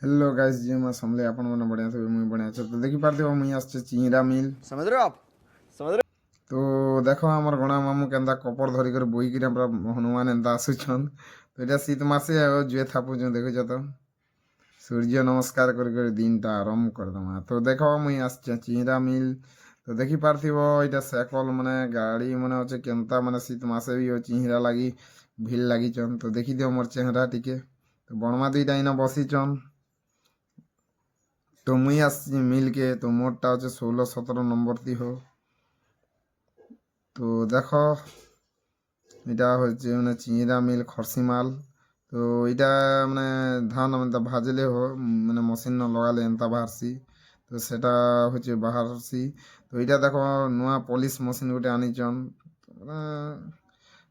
Hello guys जी मैं समले आपण मन बढ़िया थे मुई बढ़िया छ तो देखि पारथिबो मुई आछे चिंगरा मिल। समझ रहे हो आप? समझ रहे तो देखो हमर गणा मामू केनता कपड़ धरि कर बोई कि हमरा हनुमान एंता आसुछन तो एटा शीत मासे जुए थापु जो देखो तो सूर्य नमस्कार कर दिन ता आरंभ कर दमा तो देखो मुई आछे चिंगरा मिल। तो देखि पारथिबो एटा साइकल माने गाड़ी माने होचे केनता माने शीत मासे भी हो चिंगरा लागी भील लागी चन तो देखि दियो मोर चेहरा टिके तो बणमा दुईटा इना बसी चन। तो मुई आसी मिल के तो मोरटा होचे 16-17 नंबर ती हो। तो देखो এটা হচ্ছে মানে চিংড়া মিল খরসি মাল। তো এটা মানে ধান এমতা ভাজলে মানে মেশিন লগালে এমতা বাহারছি তো সেটা হচ্ছে বাহারছি। তো এটা দেখো নূয়া পলিশ মেশিন গোটে আনিছন মানে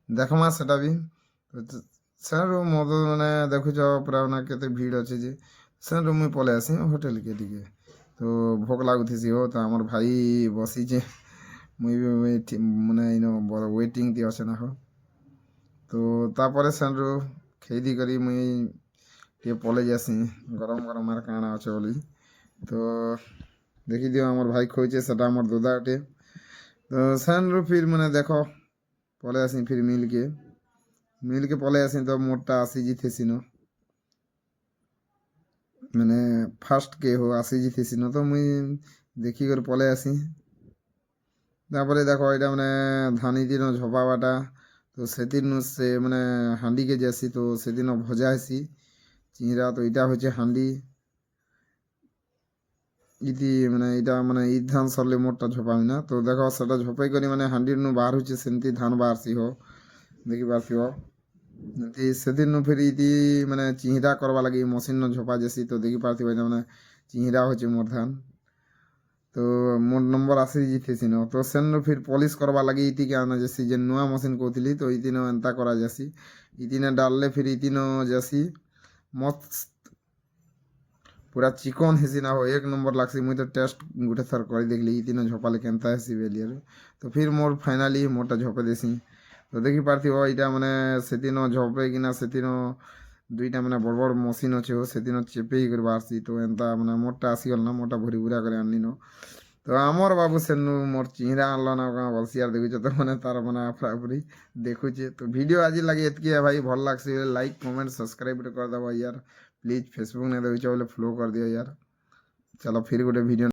দেখমা সেটা ବି তো ସେଠୁ ମଦ ମାନେ ଦେଖୁଛ ପୁରା ମାନେ କେତେ ଭିଡ଼ ଅଛି ଯେ ସେଠୁ ମୁଇଁ ପଳେଇ ଆସି ହୋଟେଲକେ ଟିକେ ତ ଭୋକ ଲାଗୁଥିସି ହୋ ତ ଆମର ଭାଇ ବସିଛେ ମୁଇଁ ବି ମାନେ ଇନ ୱେଟିଂ ତି ଅଛେ ନା ହୋ। তো তারপরে সেনরু খেদি করি মুই টিকে পলাই যাসি গরম গরম আর কাଣା আছে বলি। তো দেখি দিও আমার ভাই খইছে সেটা আমার দাদা অটে। তো সেনরু ফির মানে দেখো পলাই আসি ফির মিলকে পলাই আসি তো মোরটা আসি জিতেছিল মানে ফার্স্ট কে হো আসি জিতেছিল তো মুই দেখি করে পলাই আসি। তারপরে দেখো এটা মানে ধানি দিন ঝপা বাটা তো সেদিন সে মানে হাঁডিকে যাসি তো সেদিন ভজা হেসি চিংড়া তো এটা হচ্ছে হাঁডি ইতি মানে এটা মানে ই ধান সরলে মোটটা ঝপাবি না তো দেখো সেটা ঝপাই করি মানে হাঁডির নু বাহার হচ্ছে সেমতি ধান বাহারছি হো দেখি পারছিব। সেদিন নু ফের ইতি মানে চিংড়া করবা লাগি মশিন ন ঝপা যাসি তো দেখি পারছিব এটা মানে চিংড়া হচ্ছে মোর ধান। তো মোর নম্বর আসি জিতেছি ন তো সেন ফির পলিশ করবা লাগি ইতিকে আনা যাসি যে নূয়া মেশিন কହୁଥିଲି তো ইতিନ ଏନ୍ତା କରାଯାସି ଇତିନେ ଡାଲଲେ ଫିर ଇତିନ ଯାସି ମସ୍ତ ପୁରା ଚିକନ ହେସି ନା ହୋ ଏକ ନମ୍ବର ଲାଗ୍ସି ମୁଇଁ ତ ଟେଷ୍ଟ ଗୋଟେ ଥର କରି ଦେଖିଲି ଇତିନ ଝପାଲେ କେନ୍ତା ହେସି ବେଲିଆରୁ ତ ଫିର ମୋର ଫାଇନାଲି ମୋରଟା ଝପେଇ ଦେସି। ତ ଦେଖି ପାରଥିବ ଏଇଟା ମାନେ ସେଦିନ ଝପେଇକିନା ସେଦିନ ଦୁଇଟା ମାନେ ବଡ଼ ବଡ଼ ମସିନ୍ ଅଛେ ହୋ ସେଦିନ ଚେପେଇ କରି ବାହାରସି ତ ଏନ୍ତା ମାନେ ମୋରଟା ଆସିଗଲା ନା ମୋରଟା ଭରି ଭୁରା କରି ଆଣିଲିନ। তো আমার বাবু সেনু মোর চিংড়া আনল না কাঁ বসিয়ার দেখুছ তো মানে তার মানে পুরাপুরি দেখুছে। তো ভিডিও আজি লাগে এতকি ভাই ভাল লাগছে লাইক কমেন্ট সবসক্রাইব করে দেব ইয়ার প্লিজ ফেসবুক নে দেখুছ বলে ফলো করে দিও ইয়ার। চলো ফির গোটে ভিডিও